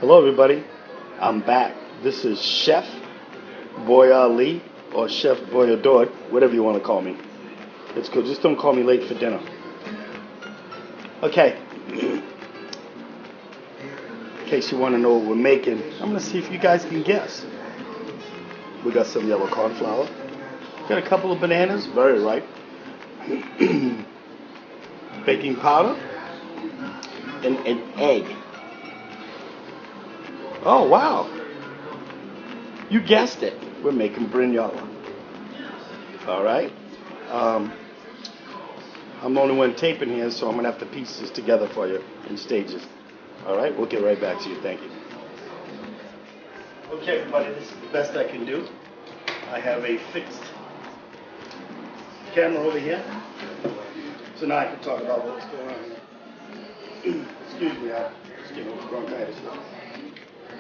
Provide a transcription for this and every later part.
Hello, everybody. I'm back. This is Chef Boya Lee or Chef Boyador, whatever you want to call me. It's cool. Just don't call me late for dinner. Okay. In case you want to know what we're making, I'm going to see if you guys can guess. We got some yellow corn flour. Got a couple of bananas, very ripe. Baking powder and an egg. Oh, wow. You guessed it. We're making Brinhola. All right. I'm the only one taping here, so I'm going to have to piece this together for you in stages. All right. We'll get right back to you. Thank you. Okay, everybody. This is the best I can do. I have a fixed camera over here. So now I can talk about what's going on here. Excuse me. I'm just getting over bronchitis.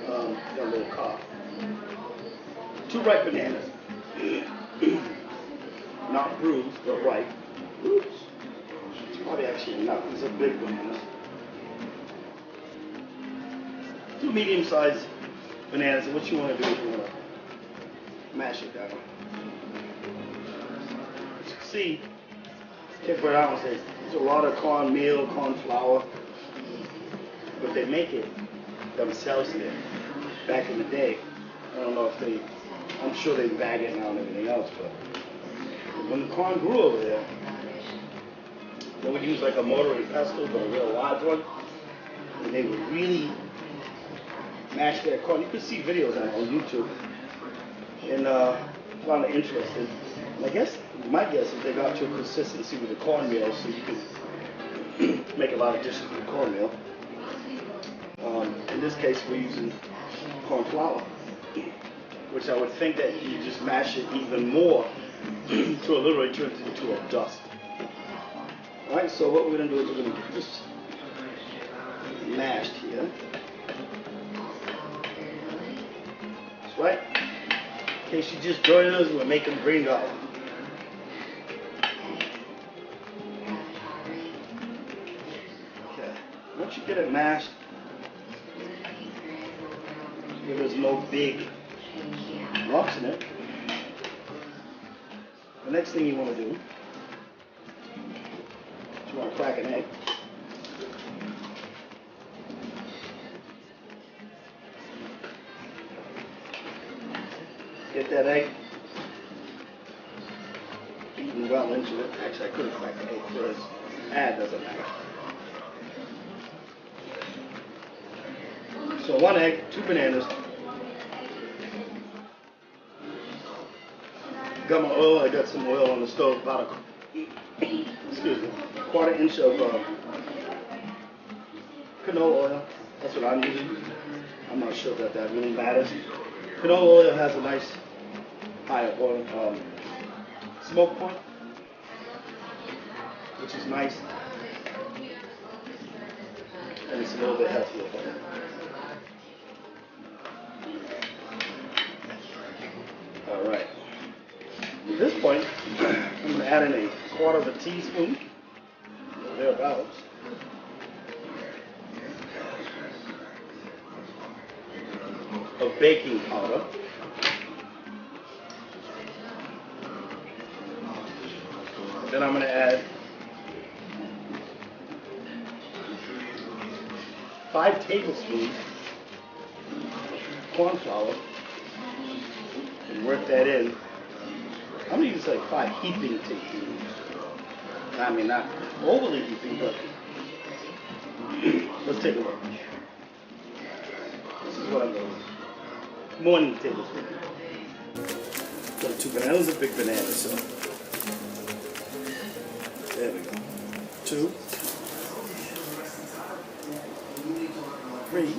Got a little cough. 2 ripe bananas. Not bruised, but ripe. Oops. Probably actually not. These are big bananas. 2 medium-sized bananas. And what you want to do is you want to mash it down. As you can see, Cape Verde says there's a lot of cornmeal, corn flour, but they make it themselves there. Back in the day, I don't know if they, I'm sure they bag it now and everything else, but when the corn grew over there, they would use like a mortar and pestle, but a real large one, and they would really mash their corn. You can see videos on YouTube, and I found it interesting. And I guess, my guess is they got to a consistency with the cornmeal, so you can make a lot of dishes with cornmeal. In this case, we're using corn flour, which I would think that you just mash it even more to literally turn it into a dust. Alright, so what we're going to do is we're going to get this mashed here. That's right. In case you just joined us, we're making Brinhola. Okay, once you get it mashed, where there's no big rocks in it, the next thing you want to do is you want to crack an egg. Get that egg beaten well into it. Actually, I could have cracked the egg first. Doesn't matter. So 1 egg, 2 bananas. Got my oil. I got some oil on the stove. About excuse me, 1/4 inch of canola oil. That's what I'm using. I'm not sure that really matters. Canola oil has a nice high oil smoke point, which is nice, and it's a little bit healthier for you. All right. At this point, I'm going to add in a 1/4 teaspoon, or thereabouts, of baking powder. Then I'm going to add 5 tablespoons of corn flour and work that in. I'm going to use like 5 heaping tablespoons. I mean, not overly heaping, but let's take a look. This is what I'm doing. 1 tablespoon. Got 2 bananas, a big banana, so there we go. 2, 3,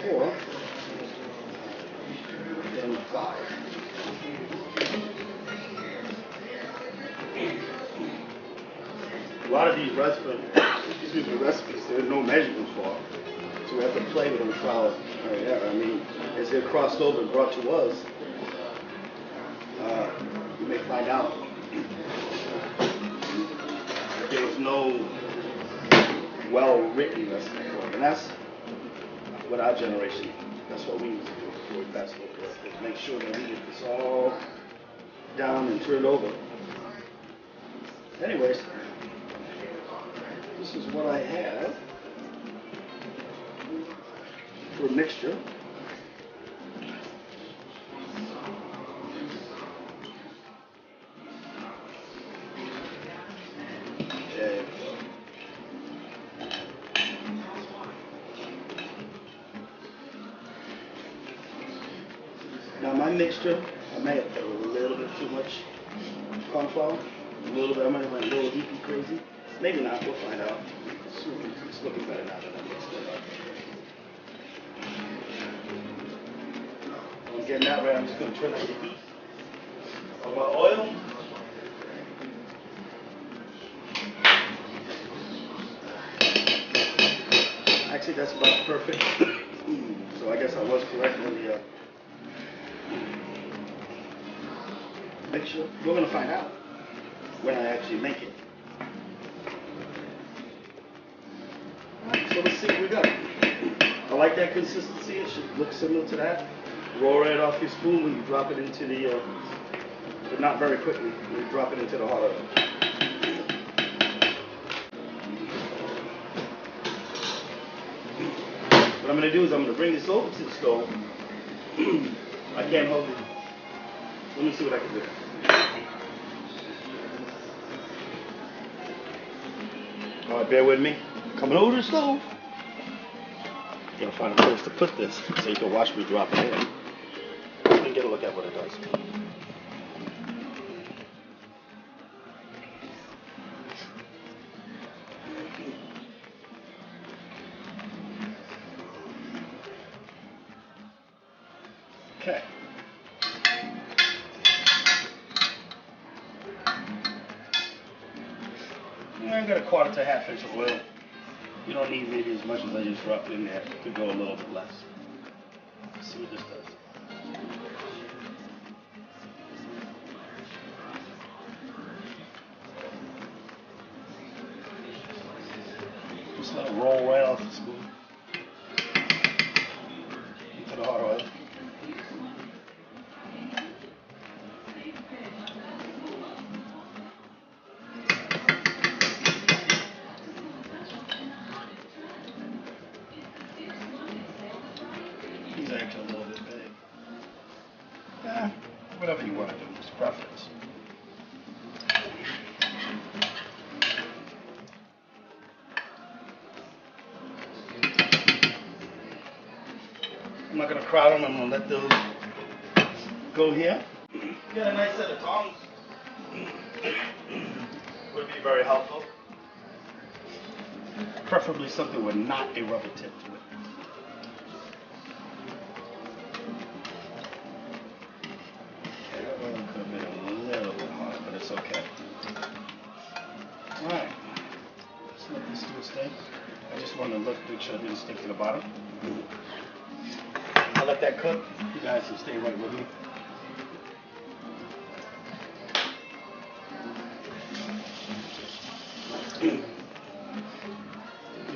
4, and 5. A lot of these recipes, there are no measurements for, so we have to play with them trial and error. I mean, as they're crossed over and brought to us, you may find out there was no well-written recipe for it. And that's what our generation, that's what we used to do before we passed over. Is make sure that we get this all down and turn over. Anyways, this is what I have for a mixture. Okay. Now my mixture, I may have put a little bit too much corn flour. A little bit, I might have went a little heapy crazy. Maybe not, we'll find out. It's looking better now that I mixed it up. I'm getting that right, I'm just going to turn up the heat of my oil. Actually, that's about perfect. So I guess I was correct on the mixture. We're going to find out when I actually make it. Alright, so let's see what we got. I like that consistency. It should look similar to that. Roll right off your spoon when you drop it into the, but not very quickly, when you drop it into the hot oil. What I'm going to do is I'm going to bring this over to the stove. I can't hold it. Let me see what I can do. All right, bear with me. Coming over to the stove. Gotta find a place to put this so you can watch me drop it in. And get a look at what it does. Okay. I got a quarter to half inch of oil. You don't need maybe as much as I just dropped in there. Could go a little bit less. Let's see what this does. Just let it roll right off the spoon into the hot oil. These are actually a little bit big. Whatever you want to do, it's preference. I'm not going to crowd them, I'm going to let those go here. Get a nice set of tongs. Would be very helpful. Preferably something with not a rubber tip to it. Okay, that one could have been a little bit hard, but it's okay. Alright. Just let this do its thing. I just want to make sure it didn't stick to the bottom. I'll let that cook. You guys can stay right with me.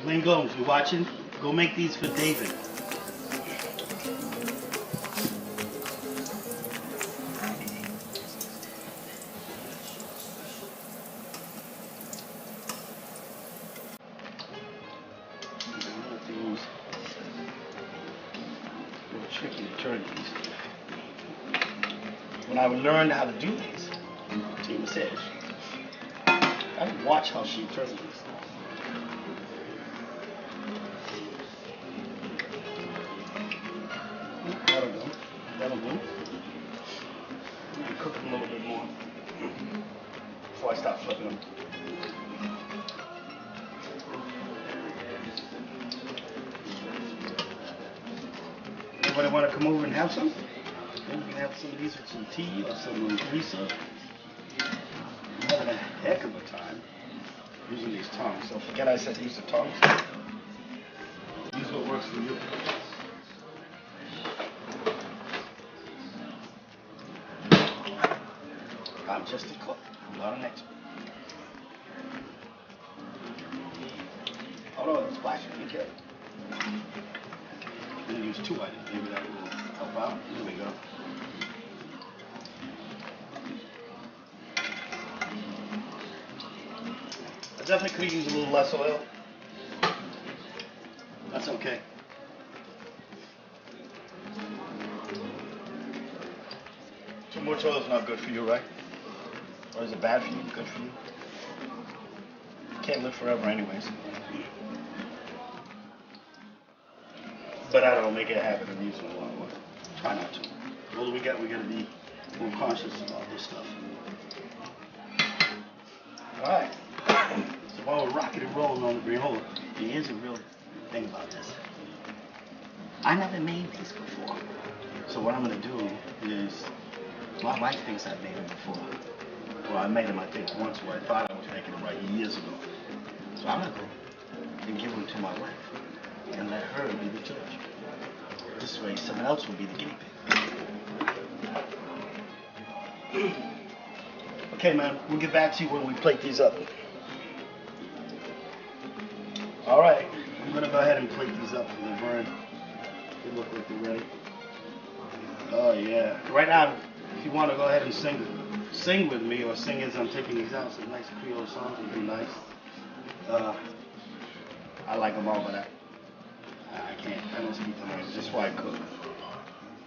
Lane Gomes, you watching? Go make these for David. Tricky to turn these. When I learned how to do these, Tina says, I would watch how she turns these. That'll do. That'll do. I'm going to cook them a little bit more before I start flipping them. Anybody want to come over and have some? Then we can have some of these with some tea or some greaser. I'm having a heck of a time using these tongs. So forget I said use the tongs. Use what works for you. I'm just a cook. I'm not an expert. splash it. Okay. I'm gonna use 2 items. Maybe that will help out. There we go. I definitely could use a little less oil. That's okay. Too much oil is not good for you, right? Or is it bad for you? Good for you? Can't live forever anyways. But I don't make it a habit of using a lot of oil. Try not to. The older we gotta be more conscious about this stuff. Alright. So while we're rocking and rolling on the Brinhola, here's a real thing about this. I never made these before. So what I'm gonna do is, my wife thinks I've made them before. Well, I made them, I think, once where I thought I was making them right years ago. So I'm gonna go and give them to my wife and let her be the judge. This way, someone else will be the guinea pig. Okay, man, we'll get back to you when we plate these up. Alright, I'm gonna go ahead and plate these up for the burn. They look like they're ready. Oh, yeah. Right now, if you want to go ahead and sing with me, or sing as I'm taking these out, some nice Creole songs would be nice. I like them all, but I can't. I don't speak the language. That's why I cook.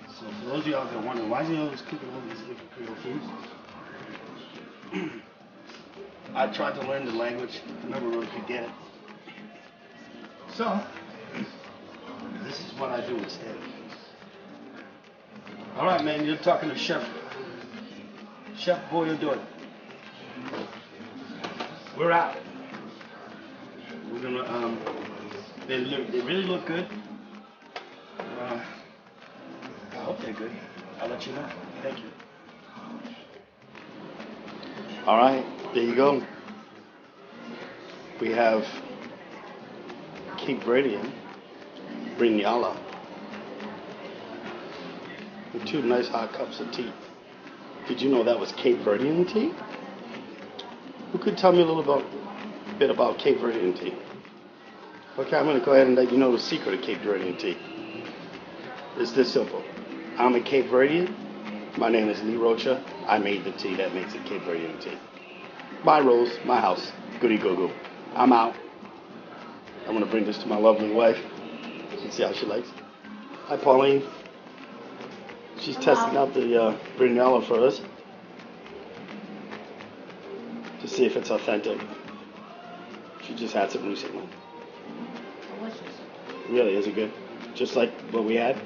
So for those of y'all that are wondering, why is he always cooking all these different Creole foods? I tried to learn the language. I never really could get it. So, this is what I do instead. All right, man, you're talking to Chef Boy, do it. We're out. We're gonna, they really look good. I hope they're good. I'll let you know. Thank you. All right, there you go. We have Cape Verdean, Brinhola, with 2 nice hot cups of tea. Did you know that was Cape Verdean tea? Who could tell me a little bit about Cape Verdean tea? Okay, I'm going to go ahead and let you know the secret of Cape Verdean tea. It's this simple. I'm a Cape Verdean. My name is Rocha. I made the tea that makes it Cape Verdean tea. My rules, my house. Goody goo goo. I'm out. I'm going to bring this to my lovely wife and see how she likes it. Hi, Pauline. She's testing out the Brinhola for us to see if it's authentic. She just had some recently. Delicious. Really, is it good? Just like what we had?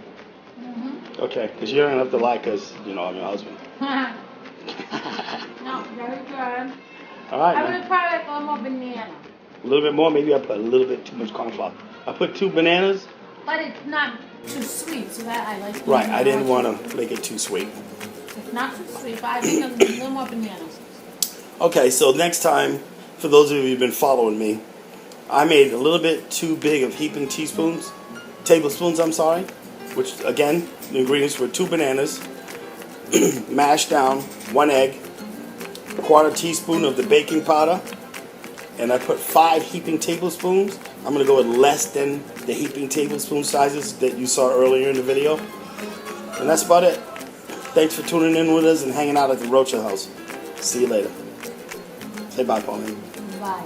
Mm-hmm. Okay, because you don't have to lie because, I'm your husband. No, very good. All right, I man. would try like a little more banana. A little bit more, maybe I put a little bit too much corn flour. I put 2 bananas. But it's not too sweet, so that I like. Right, I didn't want to make it too sweet. It's not too sweet, but I think a little more bananas. Okay, so next time, for those of you who've been following me, I made a little bit too big of heaping tablespoons, which again, the ingredients were 2 bananas, mashed down, 1 egg, 1/4 teaspoon of the baking powder, and I put 5 heaping tablespoons. I'm going to go with less than the heaping tablespoon sizes that you saw earlier in the video. And that's about it. Thanks for tuning in with us and hanging out at the Rocha house. See you later. Say bye, Pauline. Bye.